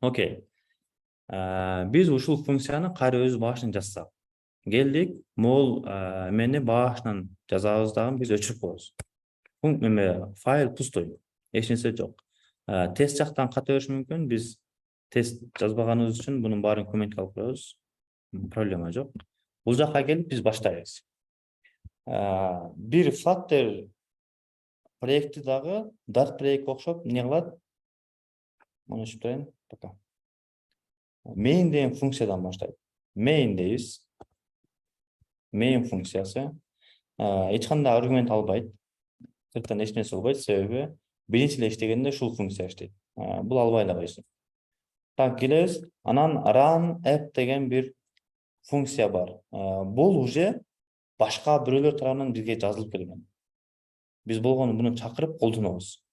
Окей. Биз ушул функцияны кайра өз башынан жазсак. Келдик, могул эмени башынан жазабыз дагы биз өчүрүп коебуз. Файл пустой. Эч нерсе жок. Тест жактан ката бериши мүмкүн. Биз тест жазбаганыбыз үчүн бунун баарын комментке алып коебуз. Проблема жок. Бул жакка келип биз баштайбыз. Бир Flutter проекти дагы Dart проектке окшоп эмне кылат? Муну ишип турайын. Пока. Main деген функциядан баштайт. Main дейбиз. Main функциясы эч кандай аргумент албайт. Сырттан эч нерсе албайт, себеби биринчи эле иштегенде ушул функция иштейт. Бул албай эле койсун. Так, келебиз. Анан run app деген бир функция бар. Бул уже башка бирөөлөр тарабынан бизге жазылып келген. Биз болгону буну чакырып колдонобуз.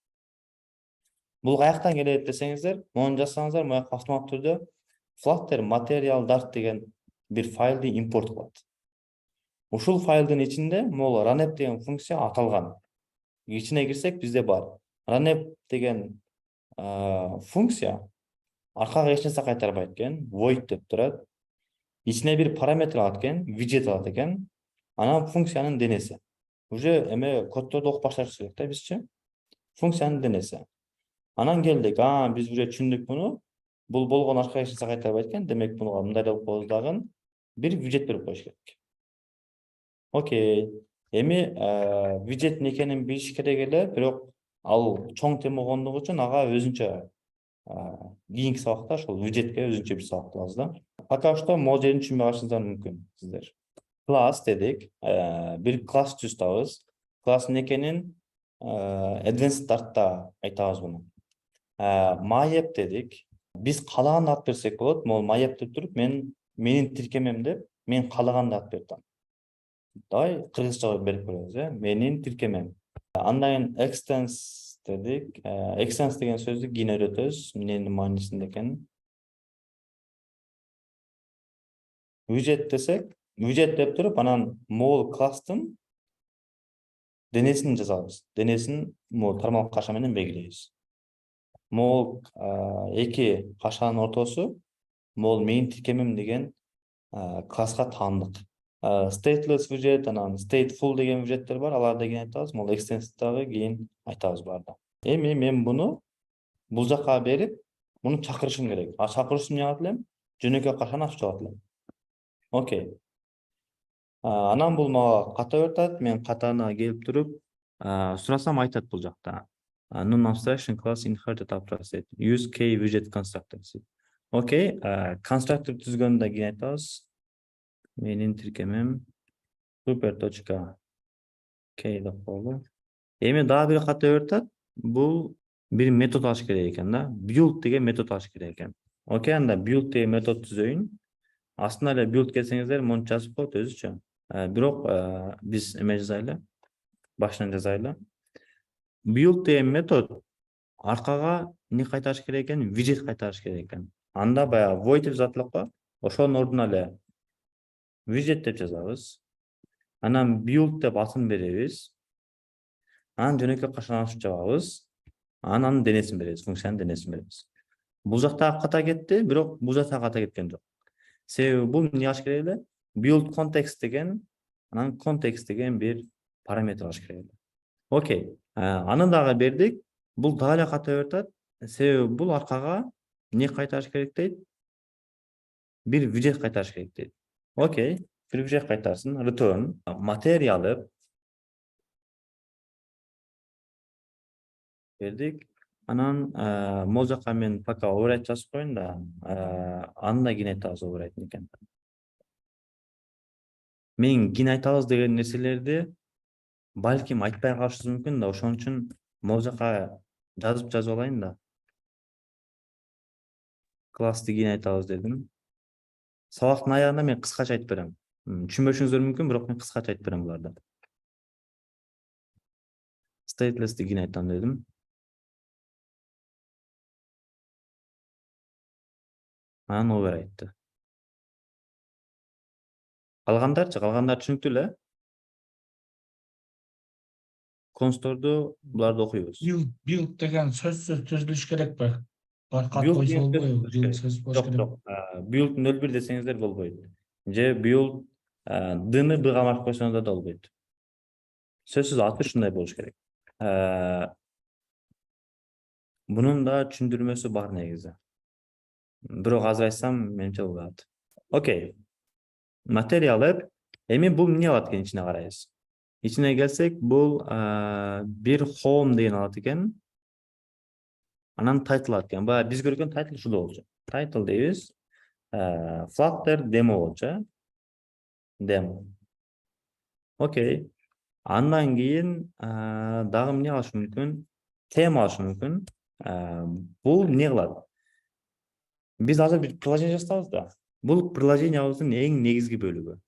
Бул каяктан келет десеңиздер, мону жазсаңыздар, мына автоматтык түрдө Flutter Material Dart деген бир файлды импорт кылат. Ушул файлдын ичинде могул runapp деген функция аталган. Ичине кирсек bizde бар. Runapp деген функция аркага эч нерсе кайтарбайт экен, void деп турат. Ичине бир параметр алат экен, widget алат экен. Анан функциянын денеси. Уже эме коддорду окуп башташыбыз керек да бизчи. Функциянын денеси. Анан келдик, биз уже түшүндүк буну. Бул болгон аркага эч нерсе кайтарбайт экен, демек буга мындай деп коебуз дагы бир widget берип коюш керек. Окей. Эми widget экенин билиш керек эле, бирок ал чоң тема болгондугу үчүн ага өзүнчө кийинки сабакта ошол widgetке өзүнчө бир сабак кылабыз да. Пока что могул жерин түшүнбөй калышыңыздар мүмкүн сиздер. Класс дедик, бир класс түзүп класс экенин advanced Dart'та айтабыз буну. MyApp дедик. Биз каалаганды алып берсек болот. Могул MyApp деп туруп, менин тиркемем деп, мен каалаганды алып бердим. Давай кыргызча берип көрөбүз, менин тиркемем. Андан extends дедик. Extends деген сөздү кийин өйрөтөбүз, эмненин маанисинде экенин. Widget десек, widget деп туруп, анан могул класстын денесин жазабыз. Денесин могул тармак каша менен белгилейбиз. Могул эки кашанын ортосу могул менин тиркемем деген класска таандык. Stateless widget, анан stateful деген widgettер бар, аларды кийин айтабыз, могул extends дагы кийин айтабыз барды. Эми мен буну бул жакка берип, муну чакырышым керек. Чакырышым эмне кылат элем? Жөнөкөй кашаны ачып чыгат элем. Окей. Анан бул мага ката өтөт, мен катана келип туруп, сурасам айтат бул жакта. Non-abstraction class inherited after set. Use k widget constructor. Окей, конструктор түзгөндө кийин айтабыз. Менин тиркемем super.k деп коелу. Эми дагы бир ката өтөт. Бул бир метод алыш керек экен да. Build деген метод алыш керек экен. Окей, анда build деген метод түзөйүн. Астына эле build келсеңиздер, муну жазып коет өзүчө. Бирок биз эме жазайлы, башынан жазайлы. Build деген метод аркага эмне кайтарыш керек экен? Widget кайтарыш керек экен. Анда баягы void деп жазат элек, ошонун ордуна эле widget деп жазабыз. Анан build деп атын беребиз. Анан жөнөкөй кашаны ачып жабабыз. Анан денесин беребиз, функциянын денесин беребиз. Бул жакта ката кетти, бирок бул жакта ката кеткен жок. Себеби бул эмне алыш керек эле? Build context деген, анан context деген бир параметр алыш керек эле. Окей. Аны дагы бердик. Бул дагы эле ката өтөт. Себеби бул аркага эмне кайтарыш керек дейт? Бир widget кайтарыш керек дейт. Окей. Бир widget кайтарсын. Return материалы бердик. Анан могул жакка мен пока override жазып коеюн да, аны кийин айтабыз override экен. Мен кийин айтабыз деген нерселерди балким айтпай калышыбыз мүмкүн да, ошон үчүн могул жакка жазып алайын да. Классты кийин айтабыз дедим. Сабактын аягында мен кыскача айтып берем. Түшүнбөшүңүздөр мүмкүн, бирок мен кыскача айтып берем буларды. Stateless'ти кийин айтам дедим. Анан override'ти. Калгандар түшүнүктүү эле. Консторду буларды окуйбуз. Build деген сөзсүз түзүлүш керекпи? Кат Build койсо деген сөз болбойбу? болуш Build керек. сөз болуш Жок, керек. жок. Build 01 десеңиздер болбойт. Же build D-ны B-га алмашып койсоңуздар да болбойт. Сөзсүз аты ушундай болуш керек. Bunun da түшүндүрмөсү бар негизи. Бирок азыр айтсам, менимче болот. Окей. Материал app. Эми бул эмне алат экен ичине карайбыз. Ичине келсек, бул бир home деген алат экен. Анан title алат экен. Баягы биз көргөн title ушул болчу. Title дейбиз. Flutter demo болчу. Demo. Окей. Андан кийин дагы эмне алыш мүмкүн? Тема алыш мүмкүн. Бул эмне кылат? Биз азыр бир приложение жасабыз да. Бул приложениябыздын эң негизги бөлүгү.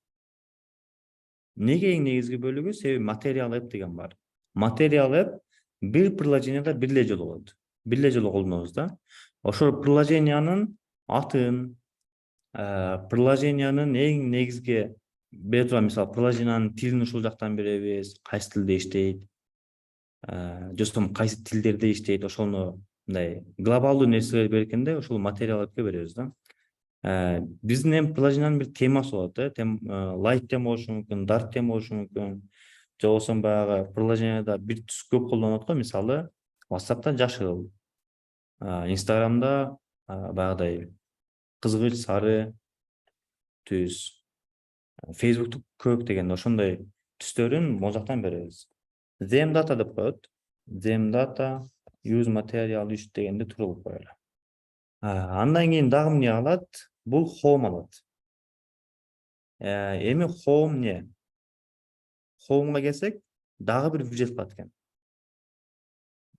Неге эң негизги бөлүгү? Себеби материал app деген бар. Материал app бир приложенияда бир эле жолу болот. Бир эле жолу колдонобуз да. Ошол приложениянын атын, приложениянын эң негизги бере турган, мисалы, приложениянын тилин ушул жактан беребиз, кайсы тилде иштейт, жосом кайсы тилдерде иштейт, ошону мындай глобалдуу нерселерди беркенде ушул материал appке беребиз да. Биздин эми приложениянын бир темасы болот, light тема болушу мүмкүн, dark тема болушу мүмкүн. Же болбосо баягы приложенияда бир түс көп колдонот го, мисалы, WhatsApp'та жашыл, Instagram'да баягыдай кызгыч сары түс, Facebook'та көк деген ошондой түстөрүн могул жактан беребиз. Theme data деп коет. Theme data use material 3 дегенде турулуп коелу. Андан кийин дагы эмне алат? Бул home алат. Эми home не? Home'га келсек, дагы бир widget бар экен.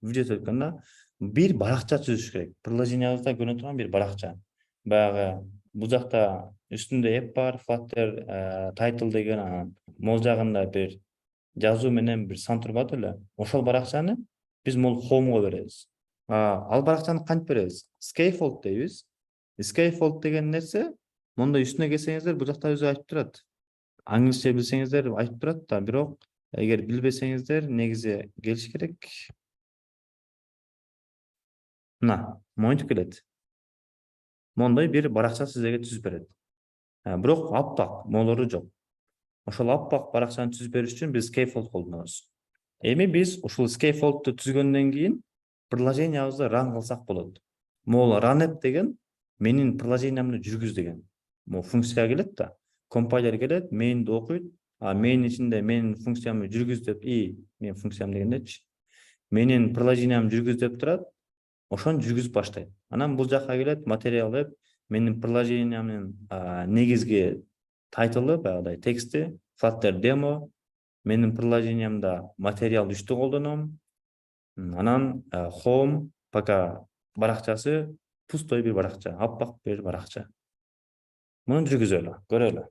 Widget өткөндө бир баракча түзүш керек. Приложениябызда көрүнө турган бир баракча. Баягы бул жакта үстүндө app бар, Flutter title деген, могул жагында бир жазуу менен бир сан турбады эле. Ошол баракчаны биз могул home'га беребиз. Ал баракчаны кантип беребиз? Scaffold дейбиз. Scaffold деген нерсе, монда үстүнө келсеңиздер, бул жакта өзү айтып турат. Англисче билсеңиздер айтып турат да, бирок эгер билбесеңиздер, негизи келиш керек. Мына, монтип келет. Мондай бир баракча сиздерге түзүп берет. Бирок аппак, молору жок. Ошол аппак баракчаны түзүп бериш үчүн биз scaffold колдонобуз. Эми биз ушул scaffold'ду түзгөндөн кийин приложениябызды run кылсак болот. Могул run app деген менин приложениямды жүргүз деген. Могул функция келет да. Компайлер келет, main'ди окуйт, main ичинде менин функциямды жүргүз деп, менин функциям дегендечи. Менин приложениямды жүргүз деп турат. Ошону жүргүзүп баштайт. Анан бул жакка келет, материал app менин приложениямдын негизги тайтлы, баягыдай тексти, Flutter demo, менин приложениямда материал 3-тү колдоном. Анан home пока баракчасы пустой бир баракча, аппак бир баракча. Муну жүргүзөлү, көрөлү.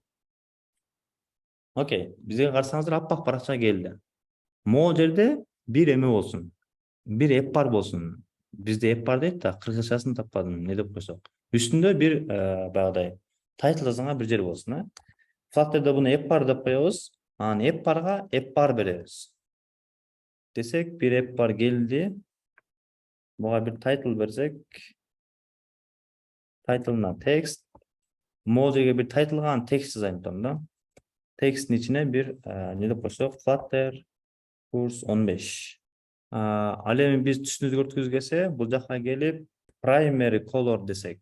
Окей, бизге карасаңыздар аппак баракча келди. Могул жерде бир эме болсун. Бир app бар болсун. Бизде app бар дейт да, кыргызчасын таппадым, эмне деп койсок. Үстүндө бир баягыдай тайтл жазган бир жер болсун, Flutter'да буну app бар деп коебуз. Анан app барга app бар беребиз. Десек, бир app бар келди. Буга бир тайтл берсек, тайтлына текст. Могул жерге бир тайтлга текст жазайын да. Тексттин ичине бир эмне деп койсок, Flutter курс 15. Ал эми биз түстү өзгөрткүбүз келсе, бул жакка келип primary color десек,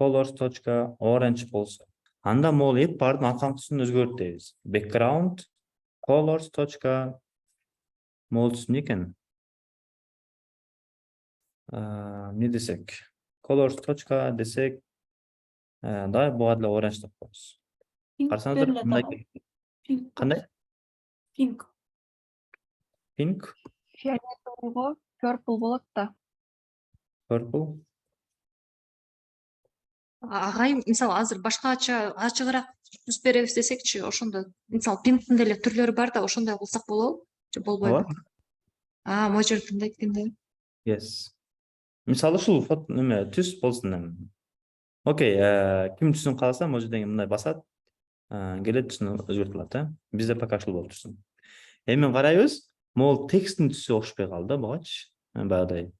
colors.orange болсо, анда могул app бардын арканкы түсүн өзгөрт дейбиз. Background colors. Могул түс эмне экен? Не десек? Colors. Десек, да, буга деле orange деп коебуз. Карасаңыздар, мындай кандай? Pink. Pink, Фиолетовый, purple болот да. purple. Агай, мисалы азыр башкача ачыгыраак түз беребиз десекчи, ошондо мисалы пинктин деле түрлөрү бар да, ошондой кылсак болобу же болбойбу? Могул жерде мындай эткенде. Yes. Мисалы ушул неме түз болсун эми. Окей, ким түсүн кааласа, могул жерден мындай басат, келет түсүн өзгөртүп алат, Бизде пока ушул болуп турсун. Эми карайбыз, могул тексттин түсү окшошпой калды бугачы. Баягыдай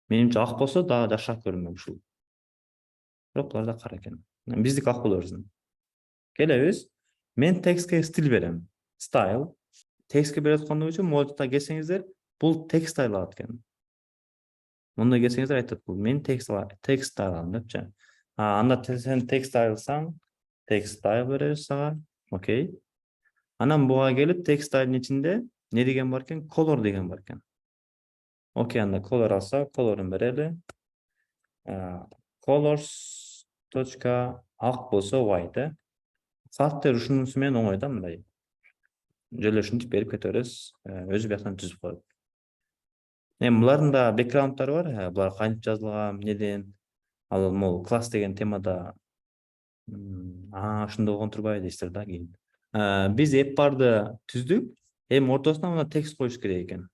Менимче ак болсо дагы жакшыраак көрүнмөк ушул. Бирок булар да кара экен. Биздики ак боло берсин. Келебиз. Мен текстке стиль берем. Style. Текстке берип аткан үчүн модта келсеңиздер, бул текст стайл алат экен. Мындай келсеңиздер айтат, бул мен текст стайл аламын депчи. Анда сен текст стайлсаң, текст стайл беребиз сага. Окей. Анан буга келип текст стайлдын ичинде не деген бар экен? Color деген бар экен. Окей, анда color алса, color'ун берели. Colors точка ак болсо white. Саттер ушунусу менен оңой да, мындай. Жөлөшүнтүп берип кете бересиз, өзү бияктан түзүп коет. Эми булардын да бэкграунттары бар, булар кантип жазылган, эмнеден. Ал могу класс деген темада ошондой болгон турбайбы дейсиздер да кийин. Биз app барды түздүк, эми ортосуна мына текст коюш керек экен.